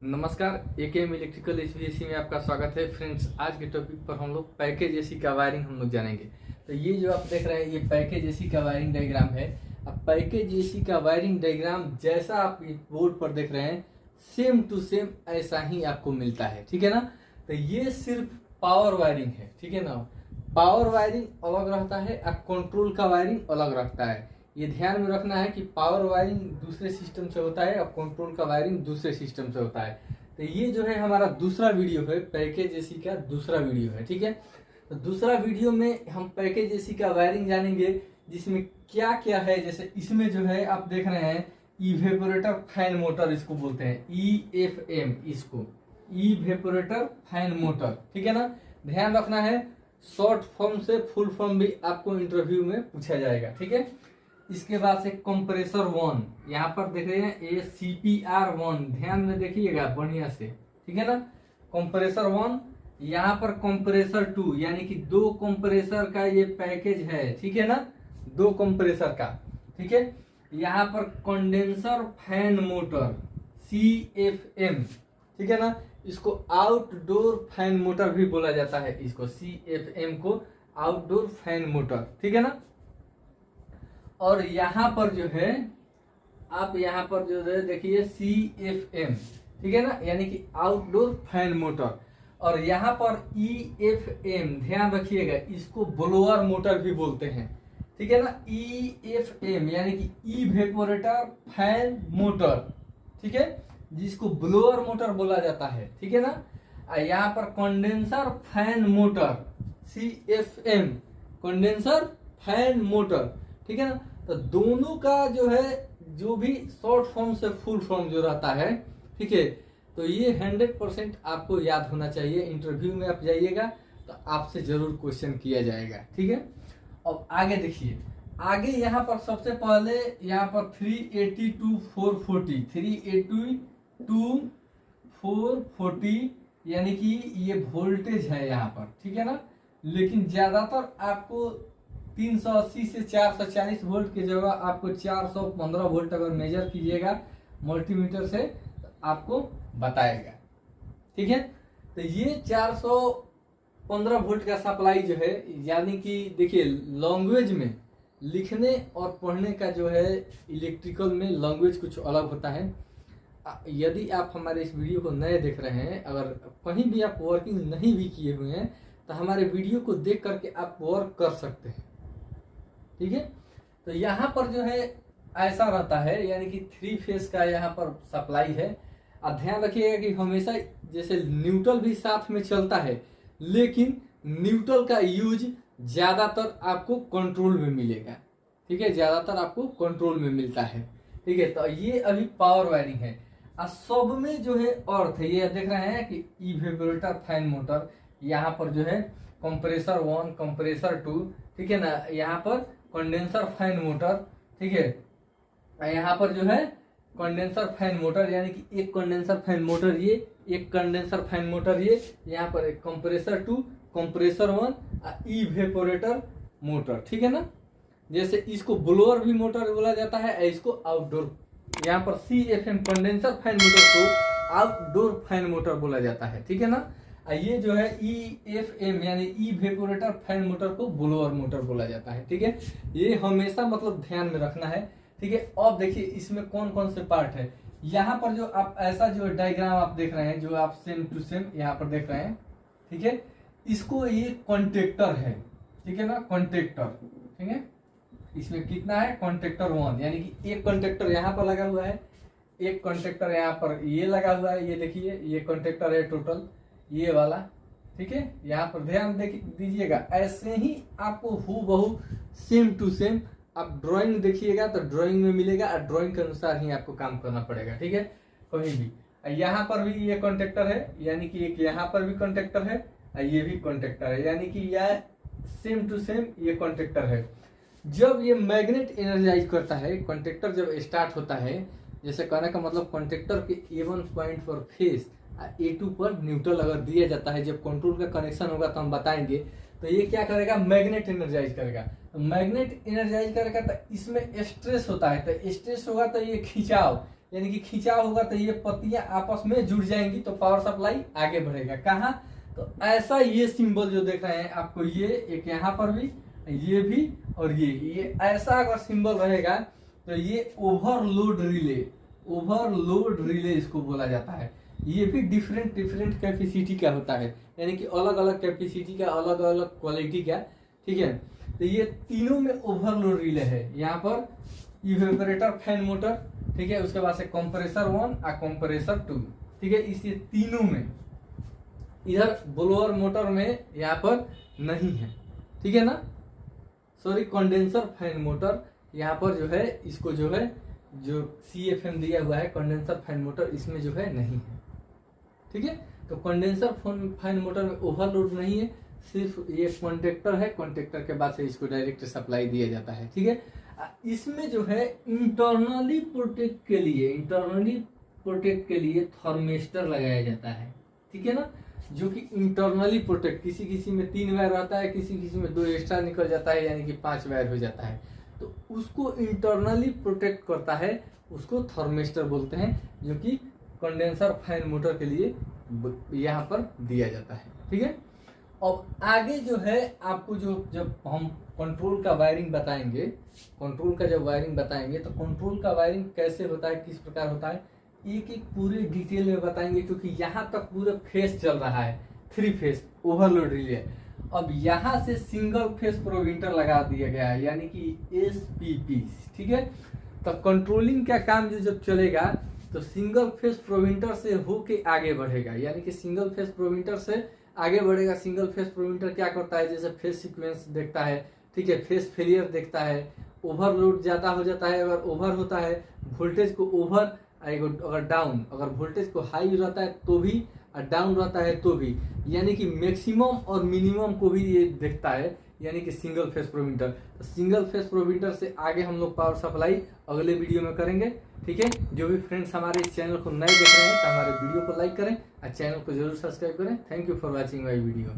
नमस्कार, AKM electrical HVAC में आपका स्वागत है। फ्रेंड्स, आज के टॉपिक पर हम लोग पैकेज एसी का वायरिंग हम लोग जानेंगे। तो ये जो आप देख रहे हैं ये पैकेज एसी का वायरिंग डायग्राम है। अब पैकेज एसी का वायरिंग डायग्राम जैसा आप बोर्ड पर देख रहे हैं सेम टू सेम ऐसा ही आपको मिलता है, ठीक है ना। तो ये सिर्फ पावर वायरिंग है, ठीक है ना। पावर वायरिंग अलग रहता है और कंट्रोल का वायरिंग अलग रहता है। ये ध्यान में रखना है कि पावर वायरिंग दूसरे सिस्टम से होता है और कंट्रोल का वायरिंग दूसरे सिस्टम से होता है। तो ये जो है हमारा दूसरा वीडियो है, पैकेज एसी का दूसरा वीडियो है, ठीक है। तो दूसरा वीडियो में हम पैकेज एसी का वायरिंग जानेंगे, जिसमें क्या क्या है। जैसे इसमें जो है आप देख रहे हैं इवेपोरेटर फैन मोटर, इसको बोलते हैं EFM, इसको इवेपोरेटर फैन मोटर, ठीक है ना। ध्यान रखना है, शॉर्ट फॉर्म से फुल फॉर्म भी आपको इंटरव्यू में पूछा जाएगा, ठीक है। इसके बाद से कंप्रेसर 1, यहाँ पर देख रहे हैं ये CPR1, ध्यान में देखिएगा बढ़िया से, ठीक है ना। कंप्रेसर 1, यहाँ पर कंप्रेसर 2, यानी कि 2 कंप्रेसर का ये पैकेज है, ठीक है ना, 2 कंप्रेसर का, ठीक है। यहाँ पर कंडेंसर फैन मोटर CFM, ठीक है ना। इसको आउटडोर फैन मोटर भी बोला जाता है, इसको CFM को आउटडोर फैन मोटर, ठीक है ना। और यहाँ पर जो है आप यहाँ पर जो है देखिए CFM, ठीक है ना, यानी कि आउटडोर फैन मोटर। और यहाँ पर EFM, ध्यान रखिएगा, इसको ब्लोअर मोटर भी बोलते हैं, ठीक है ना। EFM यानी कि इवेपोरेटर फैन मोटर, ठीक है, जिसको ब्लोअर मोटर बोला जाता है, ठीक है ना। यहाँ पर condenser fan motor CFM, condenser fan motor, ठीक है ना। तो दोनों का जो है जो भी शॉर्ट फॉर्म से फुल फॉर्म जो रहता है, ठीक है, तो ये 100% आपको याद होना चाहिए। इंटरव्यू में आप जाइएगा तो आपसे जरूर क्वेश्चन किया जाएगा, ठीक है। अब आगे देखिए, आगे यहाँ पर सबसे पहले यहाँ पर 380 to 440, 380 to 440 यानी कि ये वोल्टेज है यहाँ पर, ठीक है ना। लेकिन ज्यादातर आपको 380 से 440 वोल्ट की जगह आपको 415 वोल्ट अगर मेजर कीजिएगा मल्टीमीटर से तो आपको बताएगा, ठीक है। तो ये 415 वोल्ट का सप्लाई जो है, यानी कि देखिए लैंग्वेज में लिखने और पढ़ने का जो है इलेक्ट्रिकल में लैंग्वेज कुछ अलग होता है। यदि आप हमारे इस वीडियो को नए देख रहे हैं, अगर कहीं भी आप वर्किंग नहीं भी किए हुए हैं तो हमारे वीडियो को देख करके आप वर्क कर सकते हैं, ठीक है। तो यहाँ पर जो है ऐसा रहता है, यानी कि 3 फेज का यहाँ पर सप्लाई है। और ध्यान रखिएगा कि हमेशा जैसे न्यूट्रल भी साथ में चलता है, लेकिन न्यूट्रल का यूज ज्यादातर आपको कंट्रोल में मिलेगा, ठीक है, ज्यादातर आपको कंट्रोल में मिलता है, ठीक है। तो ये अभी पावर वायरिंग है। और सब में जो है अर्थ है, ये देख रहे हैं कि इवेपोरेटर फैन मोटर, यहाँ पर जो है कंप्रेसर 1, कंप्रेसर 2, ठीक है ना। यहाँ पर कंडेंसर फैन मोटर, ठीक है। यहाँ पर जो है कंडेंसर फैन मोटर, यानी कि एक कंडेंसर फैन मोटर ये, एक कंडेंसर फैन मोटर ये, यहाँ पर एक कंप्रेसर 2, कंप्रेसर 1, इवेपोरेटर मोटर, ठीक है ना। जैसे इसको ब्लोअर भी मोटर बोला जाता है, इसको आउटडोर, यहाँ पर CFM कंडेंसर फैन मोटर को आउटडोर फैन मोटर बोला जाता है, ठीक है ना। ये जो है EFM यानी इवेपोरेटर फैन मोटर को ब्लोअर मोटर बोला जाता है, ठीक है। ये हमेशा मतलब ध्यान में रखना है, ठीक है। अब देखिए इसमें कौन कौन से पार्ट है। यहाँ पर जो आप ऐसा जो डायग्राम आप देख रहे हैं, जो आप सेम टू सेम यहाँ पर देख रहे हैं, ठीक है, इसको ये कॉन्टेक्टर है, ठीक है ना, कॉन्टेक्टर, ठीक है। इसमें कितना है, कॉन्टेक्टर 1, यानी कि एक कॉन्टेक्टर यहाँ पर लगा हुआ है, एक कॉन्टेक्टर यहाँ पर ये लगा हुआ है, ये देखिए ये कॉन्टेक्टर है टोटल ये वाला, ठीक है। यहाँ पर ध्यान दीजिएगा, ऐसे ही आपको हूबहू सेम टू सेम आप ड्राइंग देखिएगा तो ड्राइंग में मिलेगा, और ड्राइंग के अनुसार ही आपको काम करना पड़ेगा, ठीक है, कहीं भी। यहाँ पर भी ये कॉन्टेक्टर है, यानी कि एक यहाँ पर भी कॉन्टेक्टर है और ये भी कॉन्टेक्टर है, यानी कि यह सेम टू सेम ये कॉन्टेक्टर है। जब ये मैग्नेट एनर्जाइज करता है, कॉन्टेक्टर जब स्टार्ट होता है, जैसे कहने का मतलब कॉन्टेक्टर के A1 पॉइंट पर फेस, A2 पर न्यूट्रल अगर दिया जाता है, जब कंट्रोल का कनेक्शन होगा तो हम बताएंगे, तो ये क्या करेगा, मैग्नेट एनर्जाइज करेगा। तो मैग्नेट एनर्जाइज करेगा तो इसमें स्ट्रेस होता है, तो स्ट्रेस होगा तो ये खिंचाव, यानी कि खिंचाव होगा तो ये पत्तियां आपस में जुड़ जाएंगी तो पावर सप्लाई आगे बढ़ेगा। कहाँ? तो ऐसा ये सिंबल जो देख रहे हैं आपको, ये एक यहाँ पर भी, ये भी और ये ऐसा अगर सिंबल रहेगा तो ये ओवरलोड रिले इसको बोला जाता है। ये भी डिफरेंट कैपेसिटी का होता है, यानी कि अलग अलग कैपेसिटी का, अलग अलग क्वालिटी का, ठीक है। तो ये तीनों में ओवरलोड रिले है। यहाँ पर इवेपोरेटर, फैन मोटर, ठीक है, उसके बाद से कंप्रेसर 1 और कंप्रेसर 2, ठीक है। इस तीनों में, इधर ब्लोअर मोटर में यहाँ पर नहीं है, ठीक है ना, सॉरी, कंडेंसर फैन मोटर यहाँ पर जो है, इसको जो है जो CFM दिया हुआ है कंडेंसर फैन मोटर, इसमें जो है नहीं है, ठीक है। तो कंडेंसर फैन मोटर में ओवरलोड नहीं है, सिर्फ ये कॉन्ट्रैक्टर है, कॉन्ट्रैक्टर के बाद से इसको डायरेक्ट सप्लाई दिया जाता है, ठीक है। इसमें जो है इंटरनली प्रोटेक्ट के लिए थर्मिस्टर लगाया जाता है, ठीक है ना, जो कि इंटरनली प्रोटेक्ट, किसी में 3 वायर रहता है, किसी में 2 एक्स्ट्रा निकल जाता है, यानी कि 5 वायर हो जाता है। तो उसको इंटरनली प्रोटेक्ट करता है, उसको थर्मिस्टर बोलते हैं, जो कि कंडेंसर फैन मोटर के लिए यहाँ पर दिया जाता है, ठीक है। अब आगे जो है आपको जब हम कंट्रोल का वायरिंग बताएंगे, तो कंट्रोल का वायरिंग कैसे होता है, किस प्रकार होता है, एक पूरे डिटेल में बताएंगे, क्योंकि यहाँ तक पूरा फेस चल रहा है, 3 फेस ओवरलोड रिले। अब यहाँ से सिंगल फेस प्रोविंटर लगा दिया गया है, यानी कि SPP, ठीक है। तो कंट्रोलिंग का काम जब चलेगा तो सिंगल फेस प्रोविंटर से होके आगे बढ़ेगा, यानी कि सिंगल फेस प्रोविंटर से आगे बढ़ेगा। सिंगल फेस प्रोविंटर क्या करता है, जैसे फेस सीक्वेंस देखता है, ठीक है, फेस फेलियर देखता है, ओवरलोड ज्यादा हो जाता है, अगर ओवर होता है वोल्टेज को ओवर, अगर डाउन, अगर वोल्टेज को हाई रहता है तो भी, और डाउन रहता है तो भी, यानी कि मैक्सिमम और मिनिमम को भी ये देखता है, यानी कि सिंगल फेस प्रोविंटर। तो सिंगल फेस प्रोविंटर से आगे हम लोग पावर सप्लाई अगले वीडियो में करेंगे, ठीक है। जो भी फ्रेंड्स हमारे इस चैनल को नए देख रहे हैं तो हमारे वीडियो को लाइक करें और चैनल को जरूर सब्सक्राइब करें। Thank you for watching my video.